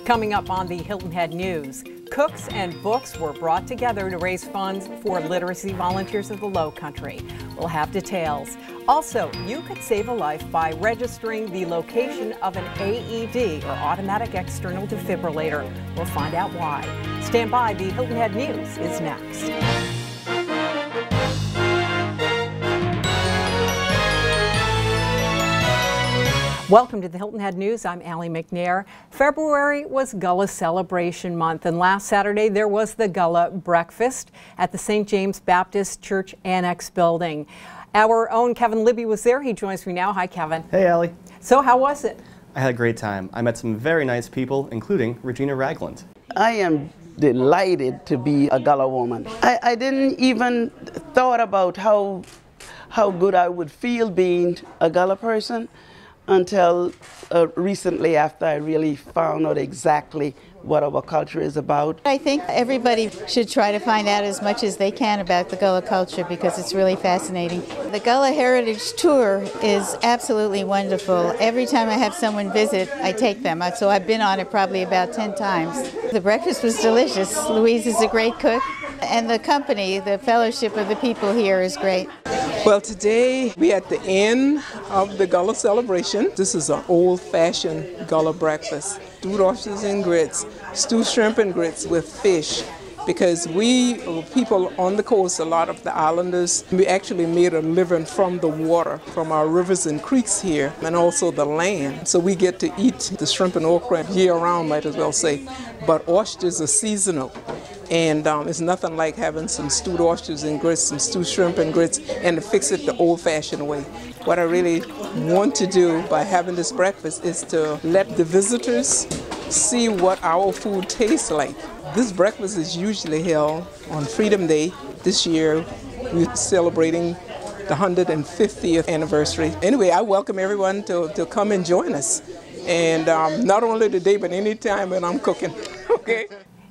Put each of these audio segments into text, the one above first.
Coming up on the Hilton Head News, cooks and books were brought together to raise funds for literacy volunteers of the Low Country. We'll have details. Also, you could save a life by registering the location of an AED, or automatic external defibrillator. We'll find out why. Stand by, the Hilton Head News is next. Welcome to the Hilton Head News. I'm Allie McNair. February was Gullah Celebration Month, and last Saturday there was the Gullah Breakfast at the St. James Baptist Church Annex building. Our own Kevin Libby was there. He joins me now. Hi, Kevin. Hey, Allie. So how was it? I had a great time. I met some very nice people, including Regina Ragland. I am delighted to be a Gullah woman. I didn't even thought about how good I would feel being a Gullah person until recently, after I really found out exactly what our culture is about. I think everybody should try to find out as much as they can about the Gullah culture because it's really fascinating. The Gullah Heritage Tour is absolutely wonderful. Every time I have someone visit, I take them. So I've been on it probably about 10 times. The breakfast was delicious. Louise is a great cook. And the company, the fellowship of the people here is great. Well, today we're at the end of the Gullah celebration. This is an old-fashioned Gullah breakfast. Stewed oysters and grits, stewed shrimp and grits with fish. Because we people on the coast, a lot of the islanders, we actually made a living from the water, from our rivers and creeks here, and also the land. So we get to eat the shrimp and okra year-round, might as well say. But oysters are seasonal. And it's nothing like having some stewed oysters and grits, some stewed shrimp and grits, and to fix it the old-fashioned way. What I really want to do by having this breakfast is to let the visitors see what our food tastes like. This breakfast is usually held on Freedom Day. This year, we're celebrating the 150th anniversary. Anyway, I welcome everyone to come and join us. And not only today, but anytime when I'm cooking, okay?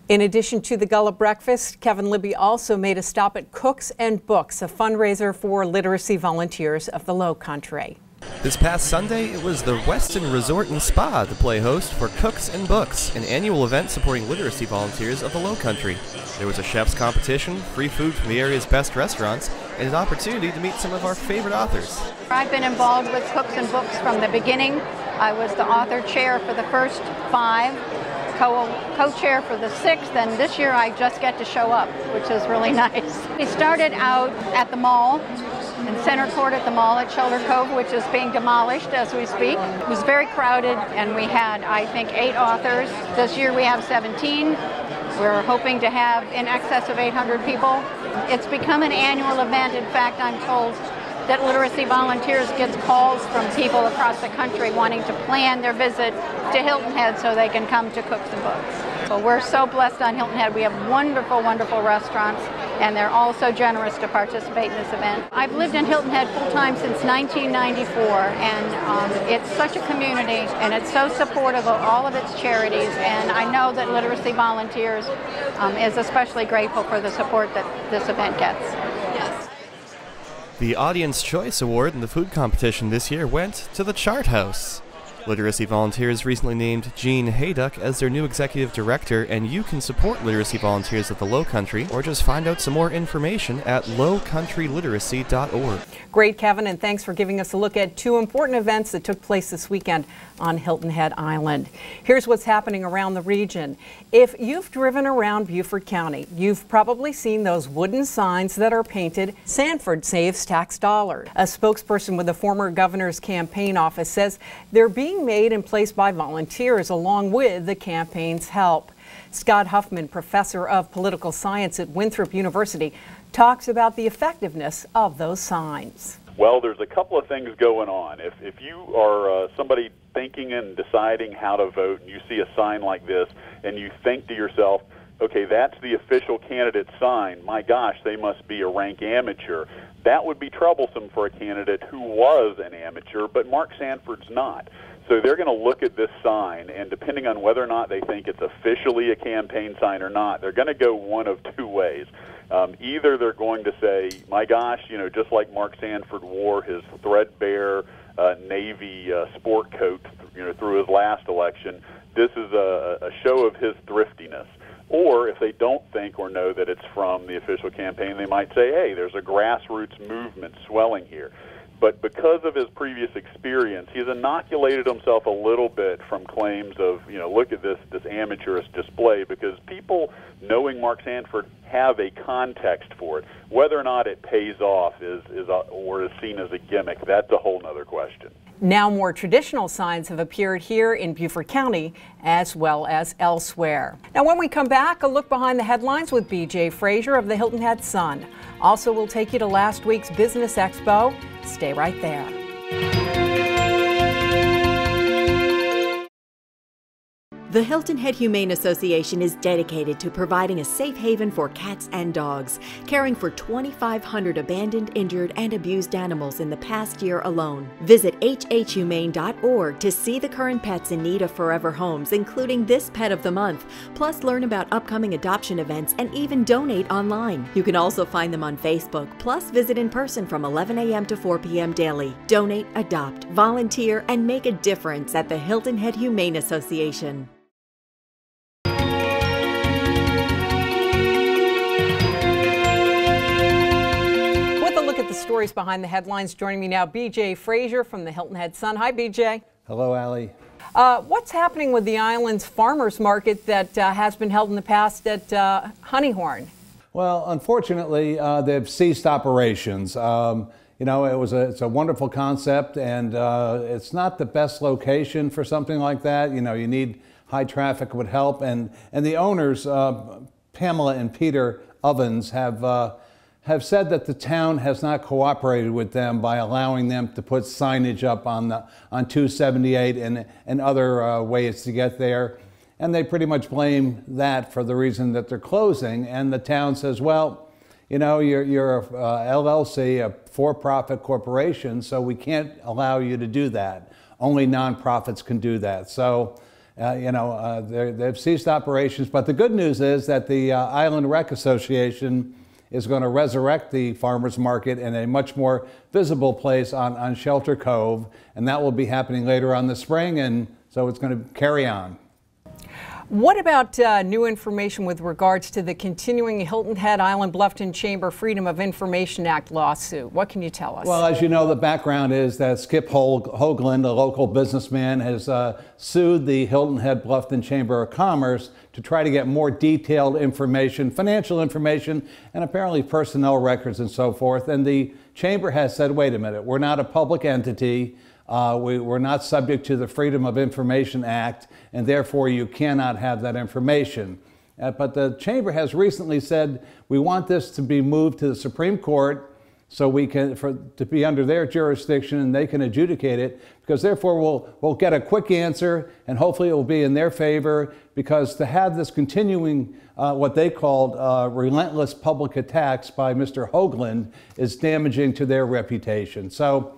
In addition to the Gullah Breakfast, Kevin Libby also made a stop at Cooks and Books, a fundraiser for literacy volunteers of the Low Country. This past Sunday, it was the Weston Resort and Spa to play host for Cooks and Books, an annual event supporting literacy volunteers of the Low Country. There was a chef's competition, free food from the area's best restaurants, and an opportunity to meet some of our favorite authors. I've been involved with Cooks and Books from the beginning. I was the author chair for the first 5. Co-chair for the 6th, and this year I just get to show up, which is really nice. We started out at the mall, in Center Court at the mall at Shoulder Cove, which is being demolished as we speak. It was very crowded, and we had, I think, 8 authors. This year we have 17. We're hoping to have in excess of 800 people. It's become an annual event. In fact, I'm told that literacy volunteers gets calls from people across the country wanting to plan their visit to Hilton Head so they can come to Cooks and Books. So we're so blessed on Hilton Head. We have wonderful, wonderful restaurants, and they're all so generous to participate in this event. I've lived in Hilton Head full-time since 1994, and it's such a community, and it's so supportive of all of its charities, and I know that Literacy Volunteers is especially grateful for the support that this event gets. Yes. The Audience Choice Award in the food competition this year went to the Chart House. Literacy Volunteers recently named Jean Hayduck as their new executive director, and you can support literacy volunteers of the Low Country or just find out some more information at lowcountryliteracy.org. Great, Kevin, and thanks for giving us a look at 2 important events that took place this weekend on Hilton Head Island. Here's what's happening around the region. If you've driven around Beaufort County, you've probably seen those wooden signs that are painted, "Sanford saves tax dollars." A spokesperson with the former governor's campaign office says they're being made and placed by volunteers along with the campaign's help. Scott Huffman, professor of political science at Winthrop University, talks about the effectiveness of those signs. Well, there's a couple of things going on. If you are somebody thinking and deciding how to vote and you see a sign like this and you think to yourself, okay, that's the official candidate sign, my gosh, they must be a rank amateur. That would be troublesome for a candidate who was an amateur, but Mark Sanford's not. So they're going to look at this sign, and depending on whether or not they think it's officially a campaign sign or not, they're going to go one of 2 ways. Either they're going to say, my gosh, you know, just like Mark Sanford wore his threadbare Navy sport coat, you know, through his last election, this is a show of his thriftiness. Or if they don't think or know that it's from the official campaign, they might say, hey, there's a grassroots movement swelling here. But because of his previous experience, he's inoculated himself a little bit from claims of, look at this amateurish display, because people knowing Mark Sanford have a context for it. Whether or not it pays off is seen as a gimmick, that's a whole other question. Now more traditional signs have appeared here in Beaufort County as well as elsewhere. Now when we come back, a look behind the headlines with BJ Frazier of the Hilton Head Sun. Also, we'll take you to last week's Business Expo. Stay right there. The Hilton Head Humane Association is dedicated to providing a safe haven for cats and dogs, caring for 2,500 abandoned, injured, and abused animals in the past year alone. Visit hhhumane.org to see the current pets in need of forever homes, including this Pet of the Month, plus learn about upcoming adoption events and even donate online. You can also find them on Facebook, plus visit in person from 11 a.m. to 4 p.m. daily. Donate, adopt, volunteer, and make a difference at the Hilton Head Humane Association. At the stories behind the headlines. Joining me now, BJ Frazier from the Hilton Head Sun. Hi, BJ. Hello, Allie. What's happening with the island's farmers market that has been held in the past at Honeyhorn? Well, unfortunately, they've ceased operations. It's a wonderful concept, and it's not the best location for something like that. You need high traffic would help, and the owners, Pamela and Peter Ovens, have said that the town has not cooperated with them by allowing them to put signage up on 278 and other ways to get there. And they pretty much blame that for the reason that they're closing. And the town says, well, you're a LLC, a for-profit corporation, so we can't allow you to do that. Only nonprofits can do that. So, they've ceased operations. But the good news is that the Island Rec Association is going to resurrect the farmers market in a much more visible place on Shelter Cove, and that will be happening later on this spring, and so it's going to carry on. What about new information with regards to the continuing Hilton Head Island Bluffton Chamber Freedom of Information Act lawsuit? What can you tell us? Well, as you know, the background is that Skip Hoagland, a local businessman, has sued the Hilton Head Bluffton Chamber of Commerce to try to get more detailed information, financial information, and apparently personnel records and so forth. And the chamber has said, wait a minute, we're not a public entity. We're not subject to the Freedom of Information Act, and therefore you cannot have that information. But the chamber has recently said we want this to be moved to the Supreme Court so we can to be under their jurisdiction and they can adjudicate it, because therefore we'll get a quick answer and hopefully it will be in their favor, because to have this continuing what they called relentless public attacks by Mr. Hoagland is damaging to their reputation. So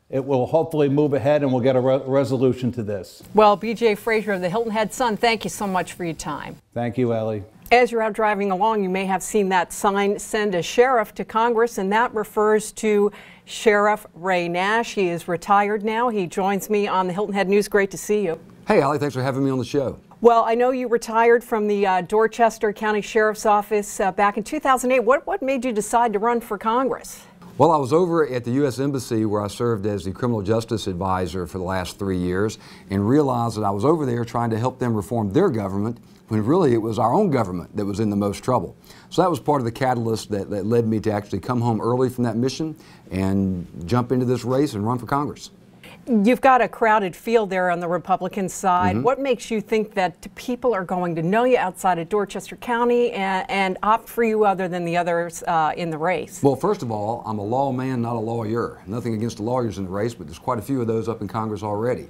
it will hopefully move ahead and we'll get a resolution to this. Well, BJ Frazier of the Hilton Head Sun, thank you so much for your time. Thank you, Ellie. As you're out driving along, you may have seen that sign, "Send a Sheriff to Congress," and that refers to Sheriff Ray Nash. He is retired now. He joins me on the Hilton Head News. Great to see you. Hey, Allie, thanks for having me on the show. Well, I know you retired from the Dorchester County Sheriff's Office back in 2008. What made you decide to run for Congress? Well, I was over at the U.S. Embassy where I served as the criminal justice advisor for the last 3 years and realized that I was over there trying to help them reform their government when really it was our own government that was in the most trouble. So that was part of the catalyst that led me to actually come home early from that mission and jump into this race and run for Congress. You've got a crowded field there on the Republican side. Mm-hmm. What makes you think that people are going to know you outside of Dorchester County and opt for you other than the others in the race? Well, first of all, I'm a lawman, not a lawyer. Nothing against the lawyers in the race, but there's quite a few of those up in Congress already.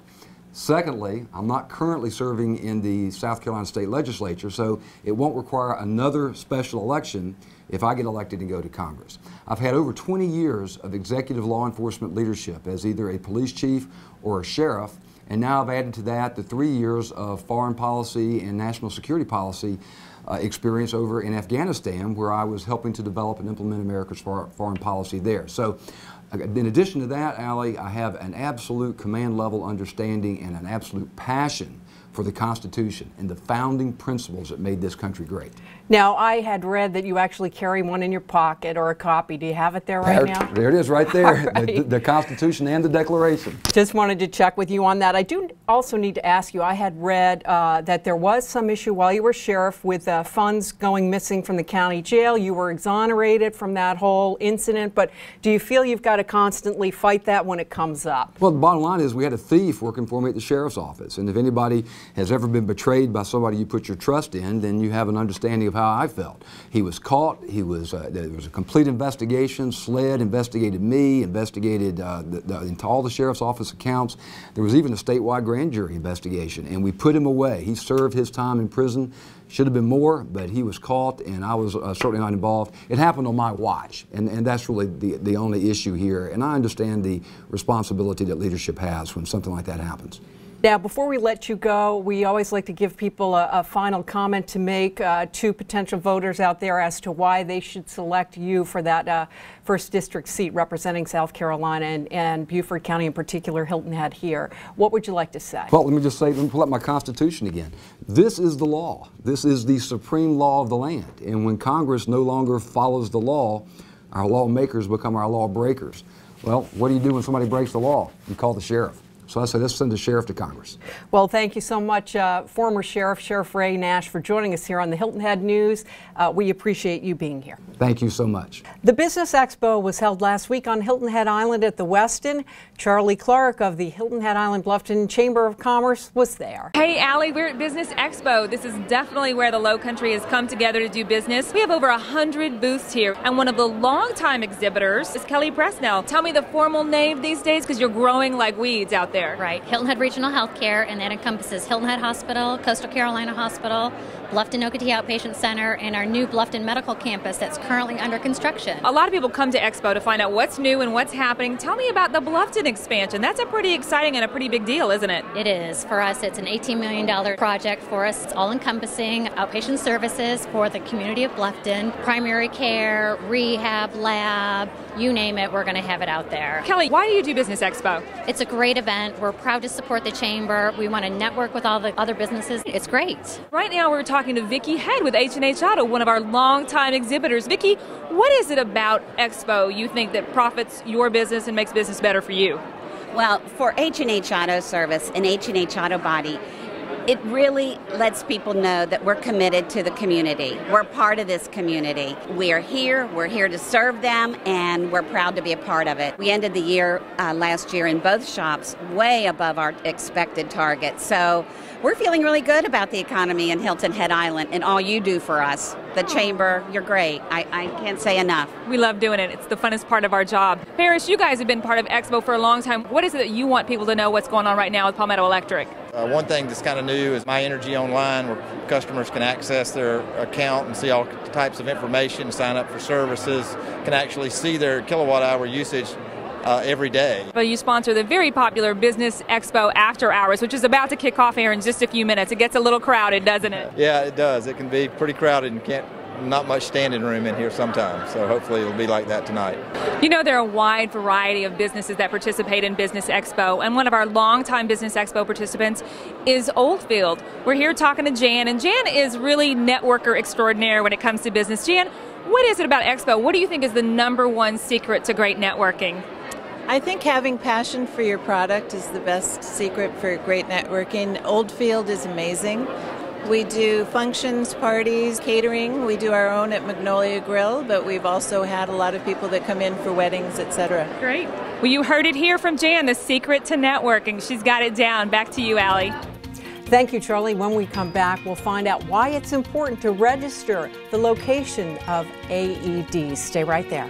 Secondly, I'm not currently serving in the South Carolina State Legislature, so it won't require another special election if I get elected and go to Congress. I've had over 20 years of executive law enforcement leadership as either a police chief or a sheriff, and now I've added to that the 3 years of foreign policy and national security policy experience over in Afghanistan, where I was helping to develop and implement America's foreign policy there. So in addition to that, Allie, I have an absolute command level understanding and an absolute passion for the Constitution and the founding principles that made this country great. Now, I had read that you actually carry one in your pocket or a copy. Do you have it there right now? There it is right there, Right. the Constitution and the Declaration. Just wanted to check with you on that. I do also need to ask you, I had read that there was some issue while you were sheriff with funds going missing from the county jail. You were exonerated from that whole incident, but do you feel you've got to constantly fight that when it comes up? Well, the bottom line is we had a thief working for me at the sheriff's office, and if anybody has ever been betrayed by somebody you put your trust in, then you have an understanding of how I felt. He was caught. There was a complete investigation. SLED investigated me, investigated into all the sheriff's office accounts. There was even a statewide grand jury investigation, and we put him away. He served his time in prison. Should have been more, but he was caught, and I was certainly not involved. It happened on my watch, and that's really the only issue here. And I understand the responsibility that leadership has when something like that happens. Now, before we let you go, we always like to give people a final comment to make to potential voters out there as to why they should select you for that first district seat representing South Carolina and Beaufort County in particular, Hilton Head here. What would you like to say? Well, let me just say, let me pull up my Constitution again. This is the law. This is the supreme law of the land. And when Congress no longer follows the law, our lawmakers become our law breakers. Well, what do you do when somebody breaks the law? You call the sheriff. So I said, let's send the sheriff to Congress. Well, thank you so much, former Sheriff Ray Nash, for joining us here on the Hilton Head News. We appreciate you being here. Thank you so much. The Business Expo was held last week on Hilton Head Island at the Westin. Charlie Clark of the Hilton Head Island Bluffton Chamber of Commerce was there. Hey, Allie, we're at Business Expo. This is definitely where the Low Country has come together to do business. We have over 100 booths here, and one of the longtime exhibitors is Kelly Presnell. Tell me the formal name these days, because you're growing like weeds out there. Right, Hilton Head Regional Healthcare, and that encompasses Hilton Head Hospital, Coastal Carolina Hospital, Bluffton Okatee Outpatient Center, and our new Bluffton Medical Campus that's currently under construction. A lot of people come to Expo to find out what's new and what's happening. Tell me about the Bluffton expansion. That's a pretty exciting and a pretty big deal, isn't it? It is. For us, it's an $18 million project for us. It's all-encompassing outpatient services for the community of Bluffton, primary care, rehab, lab, you name it, we're going to have it out there. Kelly, why do you do Business Expo? It's a great event. We're proud to support the Chamber. We want to network with all the other businesses. It's great. Right now we're talking to Vicki Head with H&H Auto, one of our longtime exhibitors. Vicki, what is it about Expo you think that profits your business and makes business better for you? Well, for H&H Auto Service and H&H Auto Body, it really lets people know that we're committed to the community. We're part of this community. We're here to serve them, and we're proud to be a part of it. We ended the year last year in both shops way above our expected target. So we're feeling really good about the economy in Hilton Head Island and all you do for us. The Chamber, you're great. I can't say enough. We love doing it. It's the funnest part of our job. Paris, you guys have been part of Expo for a long time. What is it that you want people to know what's going on right now with Palmetto Electric? One thing that's kind of new is My Energy Online, where customers can access their account and see all types of information, sign up for services, can actually see their kilowatt hour usage every day. But you sponsor the very popular Business Expo After Hours, which is about to kick off here in just a few minutes. It gets a little crowded, doesn't it? Yeah, it does. It can be pretty crowded and not much standing room in here sometimes. So hopefully it'll be like that tonight. You know, there are a wide variety of businesses that participate in Business Expo, and one of our longtime Business Expo participants is Oldfield. We're here talking to Jan, and Jan is really networker extraordinaire when it comes to business. Jan, what is it about Expo? What do you think is the #1 secret to great networking? I think having passion for your product is the best secret for great networking. Oldfield is amazing. We do functions, parties, catering. We do our own at Magnolia Grill, but we've also had a lot of people that come in for weddings, etc. Great. Well, you heard it here from Jan, the secret to networking. She's got it down. Back to you, Allie. Thank you, Charlie. When we come back, we'll find out why it's important to register the location of AEDs. Stay right there.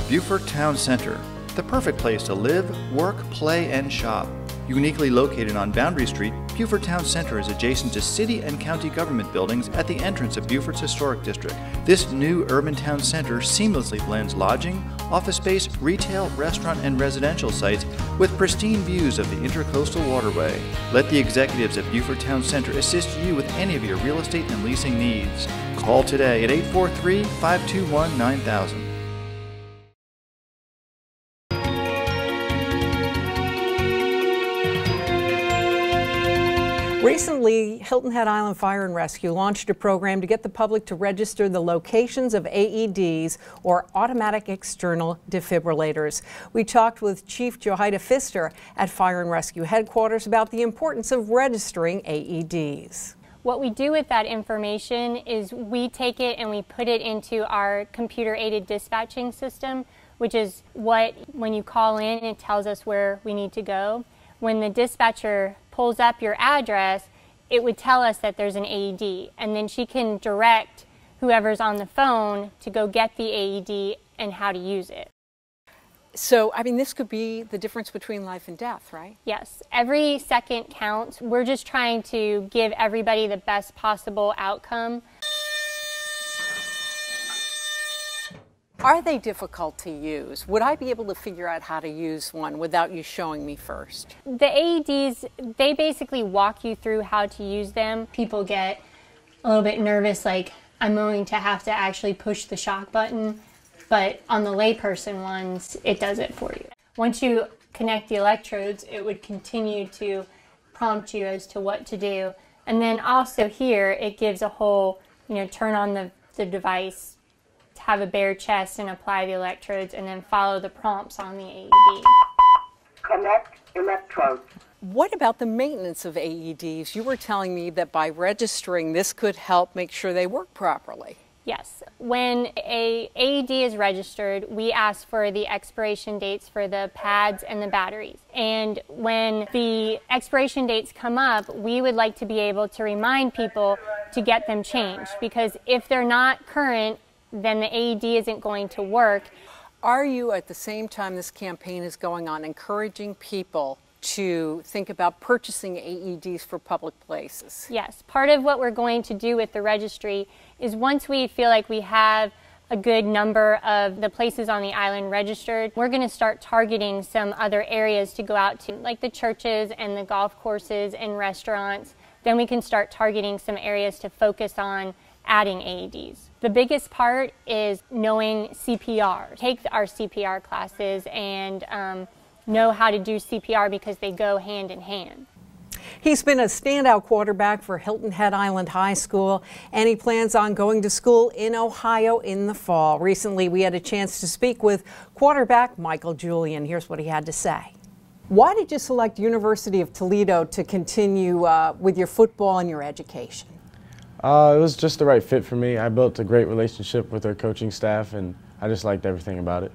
Beaufort Town Center, the perfect place to live, work, play, and shop. Uniquely located on Boundary Street, Beaufort Town Center is adjacent to city and county government buildings at the entrance of Beaufort's historic district. This new urban town center seamlessly blends lodging, office space, retail, restaurant, and residential sites with pristine views of the Intercoastal Waterway. Let the executives at Beaufort Town Center assist you with any of your real estate and leasing needs. Call today at 843-521-9000. Recently, Hilton Head Island Fire and Rescue launched a program to get the public to register the locations of AEDs, or automatic external defibrillators. We talked with Chief Johaida Pfister at Fire and Rescue Headquarters about the importance of registering AEDs. What we do with that information is we take it and we put it into our computer-aided dispatching system, which is what, when you call in, it tells us where we need to go. When the dispatcher pulls up your address, it would tell us that there's an AED, and then she can direct whoever's on the phone to go get the AED and how to use it. So, I mean, this could be the difference between life and death, right? Yes, every second counts. We're just trying to give everybody the best possible outcome. Are they difficult to use? Would I be able to figure out how to use one without you showing me first? The AEDs, they basically walk you through how to use them. People get a little bit nervous, like I'm going to have to actually push the shock button, but on the layperson ones, it does it for you. Once you connect the electrodes, it would continue to prompt you as to what to do. And then also here, it gives a whole, turn on the device, have a bare chest and apply the electrodes, and then follow the prompts on the AED. Connect electrodes. What about the maintenance of AEDs? You were telling me that by registering, this could help make sure they work properly. Yes. When a AED is registered, we ask for the expiration dates for the pads and the batteries. And when the expiration dates come up, we would like to be able to remind people to get them changed, because if they're not current, then the AED isn't going to work. Are you, at the same time this campaign is going on, encouraging people to think about purchasing AEDs for public places? Yes. Part of what we're going to do with the registry is, once we feel like we have a good number of the places on the island registered, we're going to start targeting some other areas to go out to, like the churches and the golf courses and restaurants. Then we can start targeting some areas to focus on adding AEDs. The biggest part is knowing CPR. Take our CPR classes and know how to do CPR, because they go hand in hand. He's been a standout quarterback for Hilton Head Island High School, and he plans on going to school in Ohio in the fall. Recently, we had a chance to speak with quarterback Michael Julian. Here's what he had to say. Why did you select University of Toledo to continue with your football and your education? It was just the right fit for me. I built a great relationship with our coaching staff, and I just liked everything about it.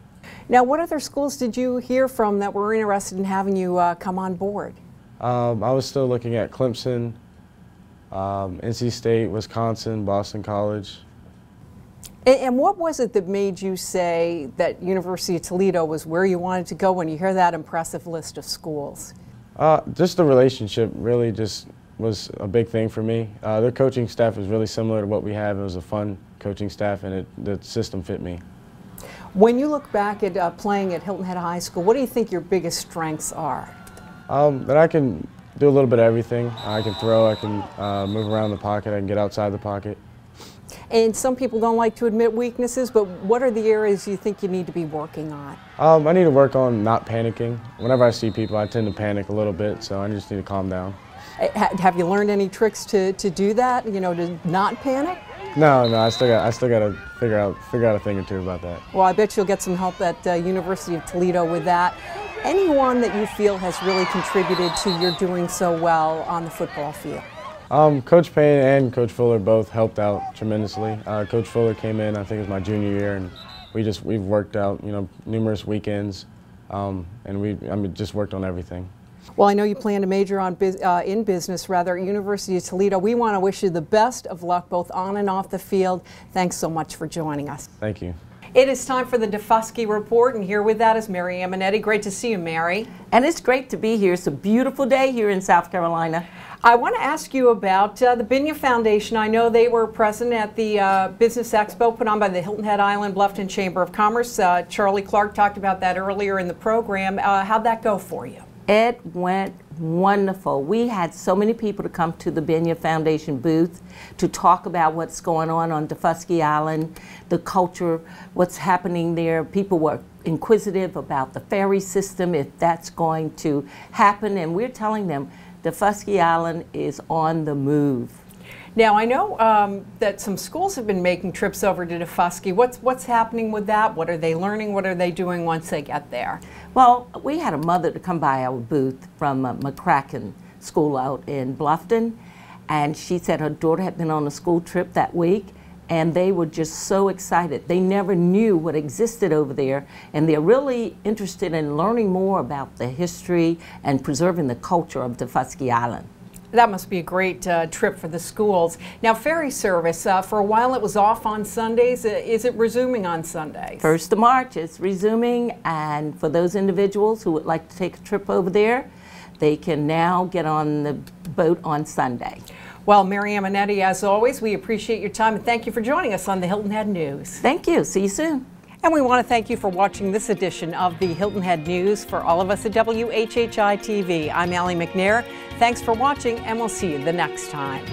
Now, what other schools did you hear from that were interested in having you come on board? I was still looking at Clemson, NC State, Wisconsin, Boston College. And what was it that made you say that University of Toledo was where you wanted to go when you hear that impressive list of schools? Just the relationship really just was a big thing for me. Their coaching staff is really similar to what we have. It was a fun coaching staff, and the system fit me. When you look back at playing at Hilton Head High School, what do you think your biggest strengths are? That I can do a little bit of everything. I can throw, I can move around the pocket, I can get outside the pocket. And some people don't like to admit weaknesses, but what are the areas you think you need to be working on? I need to work on not panicking. Whenever I see people, I tend to panic a little bit, so I just need to calm down. Have you learned any tricks to do that, to not panic? No, I still got to figure out a thing or two about that. Well, I bet you'll get some help at University of Toledo with that. Anyone that you feel has really contributed to your doing so well on the football field? Coach Payne and Coach Fuller both helped out tremendously. Coach Fuller came in, I think it was my junior year, and we've worked out, numerous weekends, and we just worked on everything. Well, I know you plan to major in business at University of Toledo. We want to wish you the best of luck both on and off the field. Thanks so much for joining us. Thank you. It is time for the Daufuskie Report, and here with that is Mary Amonitti. Great to see you, Mary. And it's great to be here. It's a beautiful day here in South Carolina. I want to ask you about the Binya Foundation. I know they were present at the Business Expo put on by the Hilton Head Island Bluffton Chamber of Commerce. Charlie Clark talked about that earlier in the program. How'd that go for you? It went wonderful. We had so many people to come to the Binya Foundation booth to talk about what's going on Daufuskie Island, the culture, what's happening there. People were inquisitive about the ferry system, if that's going to happen, and we're telling them Daufuskie Island is on the move. Now, I know that some schools have been making trips over to Daufuskie. What's happening with that? What are they learning? What are they doing once they get there? Well, we had a mother to come by our booth from McCracken School out in Bluffton, and she said her daughter had been on a school trip that week, and they were just so excited. They never knew what existed over there, and they're really interested in learning more about the history and preserving the culture of Daufuskie Island. That must be a great trip for the schools. Now, ferry service, for a while it was off on Sundays. Is it resuming on Sundays? 1st of March, it's resuming, and for those individuals who would like to take a trip over there, they can now get on the boat on Sunday. Well, Mary Amonitti, as always, we appreciate your time, and thank you for joining us on the Hilton Head News. Thank you. See you soon. And we want to thank you for watching this edition of the Hilton Head News. For all of us at WHHI TV, I'm Allie McNair. Thanks for watching, and we'll see you the next time.